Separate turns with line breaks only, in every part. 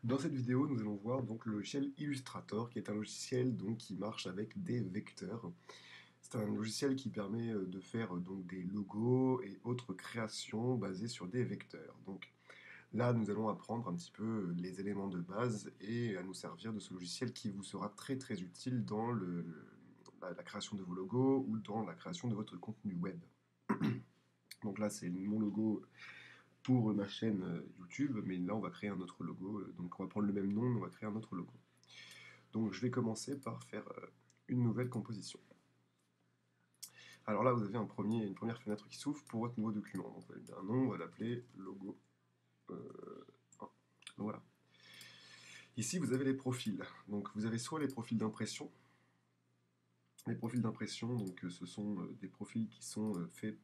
Dans cette vidéo, nous allons voir donc le logiciel Illustrator, qui est un logiciel donc qui marche avec des vecteurs. C'est un logiciel qui permet de faire donc des logos et autres créations basées sur des vecteurs. Donc là, nous allons apprendre un petit peu les éléments de base et à nous servir de ce logiciel qui vous sera très très utile dans la création de vos logos ou dans la création de votre contenu web. Donc là, c'est mon logo pour ma chaîne YouTube, mais là on va créer un autre logo, donc on va prendre le même nom, mais on va créer un autre logo. Donc je vais commencer par faire une nouvelle composition. Alors là vous avez une première fenêtre qui s'ouvre pour votre nouveau document. Donc on va lui donner un nom, on va l'appeler logo 1. Voilà. Ici vous avez les profils. Donc vous avez soit les profils d'impression. Les profils d'impression, donc ce sont des profils qui sont faits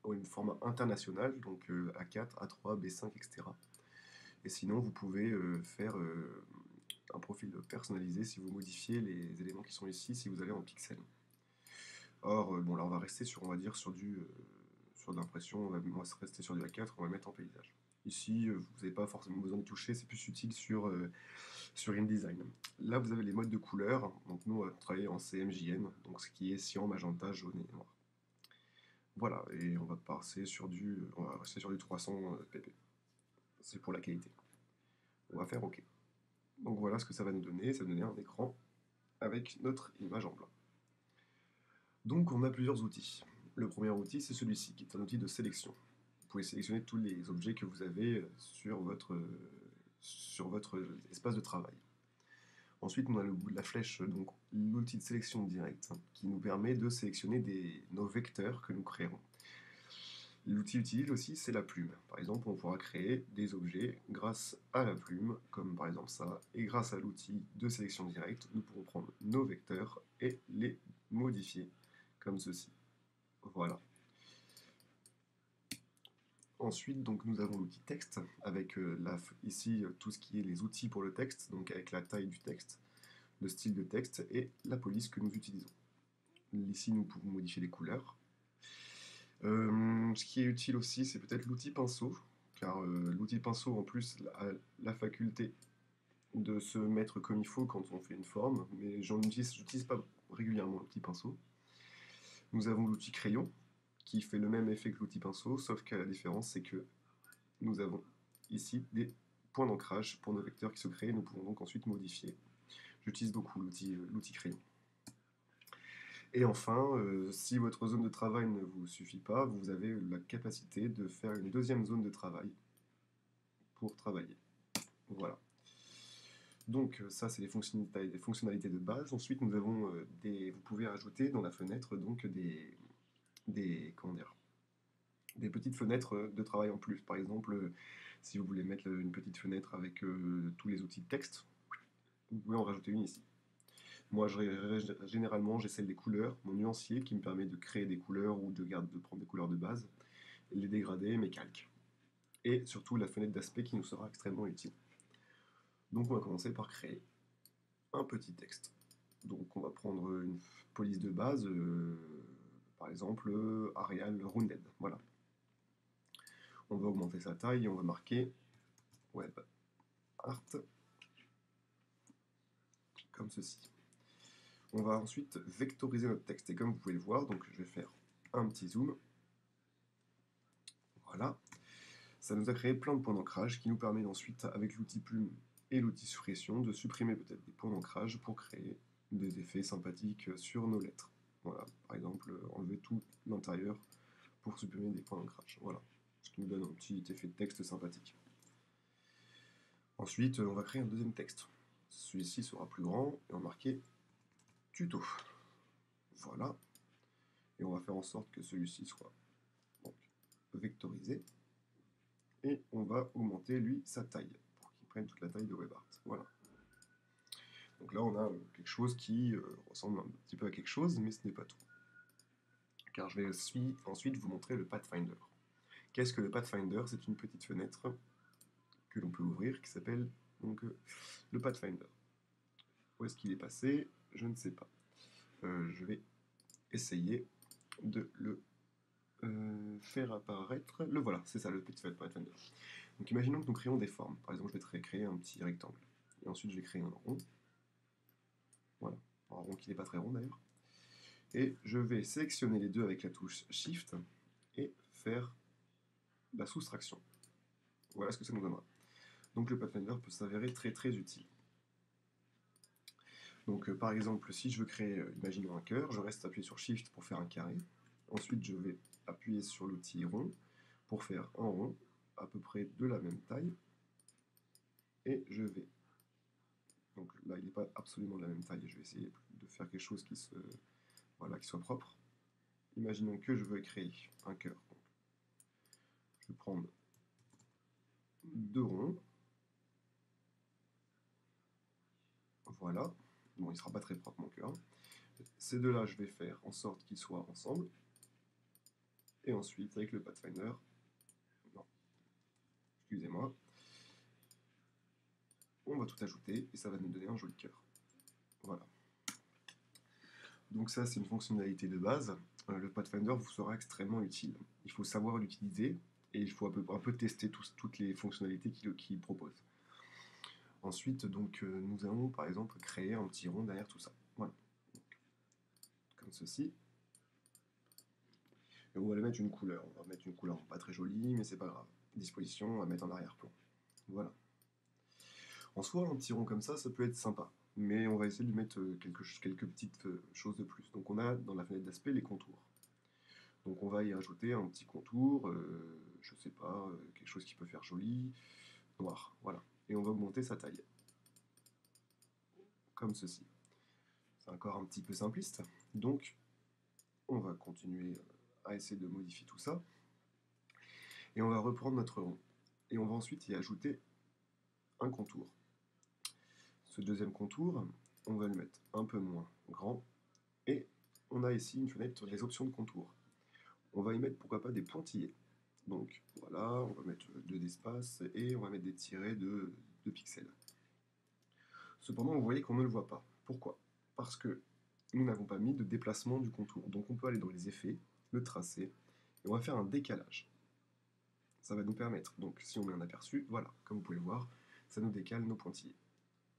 au format international, donc A4, A3, B5, etc. Et sinon, vous pouvez faire un profil personnalisé si vous modifiez les éléments qui sont ici, si vous allez en pixels. Or, bon, là, on va rester sur, on va dire, sur sur de l'impression, on va rester sur du A4, on va le mettre en paysage. Ici, vous n'avez pas forcément besoin de toucher, c'est plus utile sur InDesign. Là, vous avez les modes de couleurs. Donc, nous, on va travailler en CMJN, donc ce qui est cyan, magenta, jaune et noir. Voilà, et on va on va rester sur du 300 pp. C'est pour la qualité. On va faire OK. Donc voilà ce que ça va nous donner. Ça va nous donner un écran avec notre image en blanc. Donc on a plusieurs outils. Le premier outil, c'est celui-ci, qui est un outil de sélection. Vous pouvez sélectionner tous les objets que vous avez sur votre espace de travail. Ensuite, on a la flèche, donc l'outil de sélection directe, qui nous permet de sélectionner nos vecteurs que nous créerons. L'outil utile aussi, c'est la plume. Par exemple, on pourra créer des objets grâce à la plume, comme par exemple ça, et grâce à l'outil de sélection directe, nous pourrons prendre nos vecteurs et les modifier, comme ceci. Voilà. Ensuite, donc, nous avons l'outil texte, avec ici tout ce qui est les outils pour le texte, donc avec la taille du texte, le style de texte et la police que nous utilisons. Ici, nous pouvons modifier les couleurs. Ce qui est utile aussi, c'est peut-être l'outil pinceau, car l'outil pinceau, en plus, a la faculté de se mettre comme il faut quand on fait une forme, mais j'utilise pas régulièrement l'outil pinceau. Nous avons l'outil crayon, qui fait le même effet que l'outil pinceau, sauf que la différence, c'est que nous avons ici des points d'ancrage pour nos vecteurs qui se créent, et nous pouvons donc ensuite modifier. J'utilise beaucoup l'outil crayon. Et enfin, si votre zone de travail ne vous suffit pas, vous avez la capacité de faire une deuxième zone de travail pour travailler. Voilà. Donc ça, c'est les fonctionnalités de base. Ensuite, nous avons vous pouvez ajouter dans la fenêtre donc comment dire, des petites fenêtres de travail en plus. Par exemple, si vous voulez mettre une petite fenêtre avec tous les outils de texte, vous pouvez en rajouter une ici. Moi, généralement, j'ai celle des couleurs, mon nuancier qui me permet de créer des couleurs ou de prendre des couleurs de base, les dégrader, mes calques. Et surtout la fenêtre d'aspect qui nous sera extrêmement utile. Donc on va commencer par créer un petit texte. Donc on va prendre une police de base, par exemple Arial Rounded. Voilà. On va augmenter sa taille et on va marquer Web Art comme ceci. On va ensuite vectoriser notre texte. Et comme vous pouvez le voir, donc je vais faire un petit zoom. Voilà. Ça nous a créé plein de points d'ancrage qui nous permet ensuite, avec l'outil plume et l'outil suppression, de supprimer peut-être des points d'ancrage pour créer des effets sympathiques sur nos lettres. Voilà, par exemple, enlever tout l'intérieur pour supprimer des points d'ancrage. Voilà, ce qui nous donne un petit effet de texte sympathique. Ensuite, on va créer un deuxième texte. Celui-ci sera plus grand et on va marquer tuto. Voilà. Et on va faire en sorte que celui-ci soit donc, vectorisé. Et on va augmenter, lui, sa taille, pour qu'il prenne toute la taille de WebArt. Voilà. Donc là, on a quelque chose qui ressemble un petit peu à quelque chose, mais ce n'est pas tout. Car je vais ensuite vous montrer le Pathfinder. Qu'est-ce que le Pathfinder? C'est une petite fenêtre que l'on peut ouvrir qui s'appelle donc le Pathfinder. Où est-ce qu'il est passé? Je ne sais pas. Je vais essayer de le faire apparaître, le voilà, c'est ça le petit Pathfinder. Donc imaginons que nous créons des formes. Par exemple, je vais créer un petit rectangle. Et ensuite, je vais créer un rond. Voilà, un rond qui n'est pas très rond d'ailleurs. Et je vais sélectionner les deux avec la touche Shift et faire la soustraction. Voilà ce que ça nous donnera. Donc le Pathfinder peut s'avérer très très utile. Donc par exemple, si je veux créer, imaginons un cœur, je reste appuyé sur Shift pour faire un carré. Ensuite, je vais appuyer sur l'outil rond pour faire un rond à peu près de la même taille. Et je vais... Donc là, il n'est pas absolument de la même taille. Je vais essayer de faire quelque chose qui soit propre. Imaginons que je veux créer un cœur. Donc, je vais prendre deux ronds. Voilà. Bon, il ne sera pas très propre mon cœur. Ces deux-là, je vais faire en sorte qu'ils soient ensemble. Et ensuite, avec le Pathfinder, non, excusez-moi, on va tout ajouter et ça va nous donner un joli cœur. Voilà. Donc ça, c'est une fonctionnalité de base. Le Pathfinder vous sera extrêmement utile. Il faut savoir l'utiliser et il faut un peu tester toutes les fonctionnalités qu'il propose. Ensuite, donc, nous allons par exemple créer un petit rond derrière tout ça. Voilà. Donc, comme ceci. Et on va lui mettre une couleur. On va mettre une couleur pas très jolie, mais c'est pas grave. Disposition, on va mettre en arrière-plan. Voilà. En soi, un petit rond comme ça peut être sympa. Mais on va essayer de lui mettre quelques petites choses de plus. Donc on a dans la fenêtre d'aspect les contours. Donc on va y ajouter un petit contour, je sais pas, quelque chose qui peut faire joli, noir, voilà. Et on va augmenter sa taille. Comme ceci. C'est encore un petit peu simpliste. Donc on va continuer à essayer de modifier tout ça. Et on va reprendre notre rond. Et on va ensuite y ajouter un contour. Ce deuxième contour, on va le mettre un peu moins grand. Et on a ici une fenêtre des options de contour. On va y mettre pourquoi pas des pointillés. Donc voilà, on va mettre 2 d'espace et on va mettre des tirets de pixels. Cependant, vous voyez qu'on ne le voit pas. Pourquoi? Parce que nous n'avons pas mis de déplacement du contour. Donc on peut aller dans les effets, le tracé, et on va faire un décalage. Ça va nous permettre, donc si on met un aperçu, voilà, comme vous pouvez le voir, ça nous décale nos pointillés.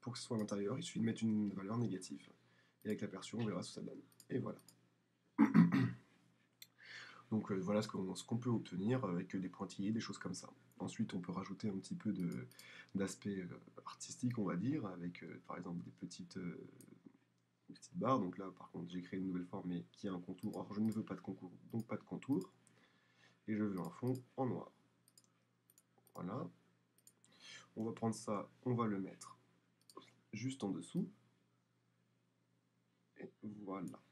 Pour que ce soit à l'intérieur, il suffit de mettre une valeur négative. Et avec l'aperçu, on verra ce que ça donne. Et voilà. Donc voilà ce qu'on peut obtenir avec des pointillés, des choses comme ça. Ensuite, on peut rajouter un petit peu d'aspect artistique, on va dire, avec par exemple des petites barres. Donc là, par contre, j'ai créé une nouvelle forme, mais qui a un contour. Or, je ne veux pas de contour, donc pas de contour. Et je veux un fond en noir. Voilà. On va prendre ça, on va le mettre juste en dessous. Et voilà.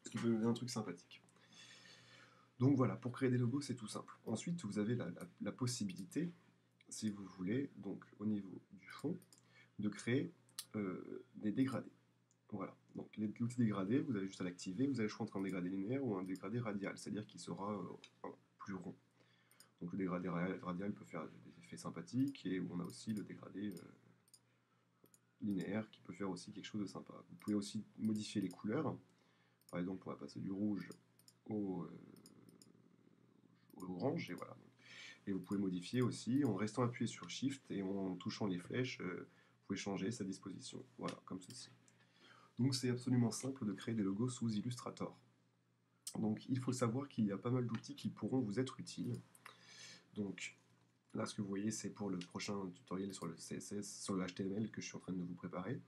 Ce qui peut donner un truc sympathique. Donc voilà, pour créer des logos, c'est tout simple. Ensuite, vous avez la possibilité, si vous voulez, donc au niveau du fond, de créer des dégradés. Voilà, donc l'outil dégradé, vous avez juste à l'activer, vous avez le choix entre un dégradé linéaire ou un dégradé radial, c'est-à-dire qu'il sera plus rond. Donc le dégradé radial peut faire des effets sympathiques, et on a aussi le dégradé linéaire qui peut faire aussi quelque chose de sympa. Vous pouvez aussi modifier les couleurs, par exemple on va passer du rouge au orange, et voilà. Et vous pouvez modifier aussi en restant appuyé sur Shift et en touchant les flèches, vous pouvez changer sa disposition. Voilà, comme ceci. Donc c'est absolument simple de créer des logos sous Illustrator. Donc il faut savoir qu'il y a pas mal d'outils qui pourront vous être utiles. Donc là ce que vous voyez c'est pour le prochain tutoriel sur le CSS, sur le HTML que je suis en train de vous préparer.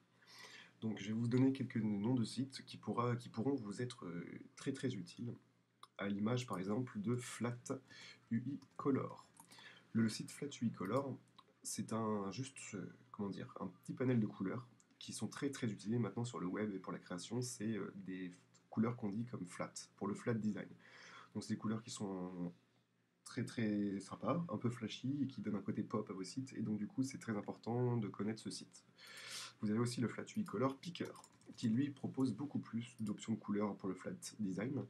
Donc je vais vous donner quelques noms de sites qui pourront vous être très très utiles, à l'image par exemple de Flat UI Color. Le site Flat UI Color, c'est un petit panel de couleurs qui sont très très utilisées maintenant sur le web et pour la création. C'est des couleurs qu'on dit comme flat, pour le flat design. Donc c'est des couleurs qui sont très très sympas, un peu flashy et qui donnent un côté pop à vos sites. Et donc du coup c'est très important de connaître ce site. Vous avez aussi le Flat UI Color Picker, qui lui propose beaucoup plus d'options de couleurs pour le flat design,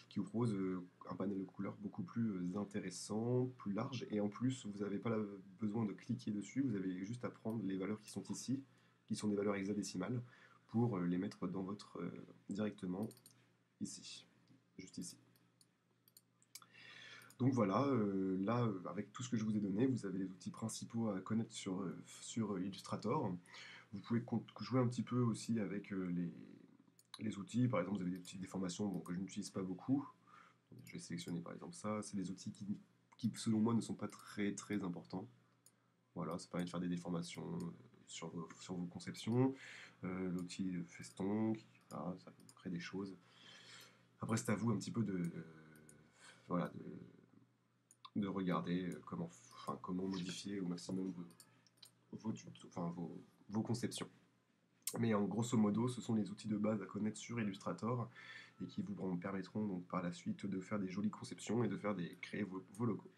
qui vous propose un panel de couleurs beaucoup plus intéressant, plus large, et en plus vous n'avez pas besoin de cliquer dessus, vous avez juste à prendre les valeurs qui sont ici, qui sont des valeurs hexadécimales, pour les mettre dans votre directement ici, juste ici. Donc voilà, là, avec tout ce que je vous ai donné, vous avez les outils principaux à connaître sur Illustrator. Vous pouvez jouer un petit peu aussi avec les outils. Par exemple, vous avez des outils de déformation bon, que je n'utilise pas beaucoup. Je vais sélectionner par exemple ça. C'est des outils qui, selon moi, ne sont pas très très importants. Voilà, ça permet de faire des déformations sur vos conceptions. L'outil de Feston, voilà, ça vous crée des choses. Après, c'est à vous un petit peu voilà, de regarder comment modifier au maximum vos conceptions. Mais en grosso modo, ce sont les outils de base à connaître sur Illustrator et qui vous permettront donc par la suite de faire des jolies conceptions et de créer vos logos.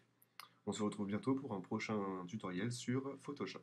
On se retrouve bientôt pour un prochain tutoriel sur Photoshop.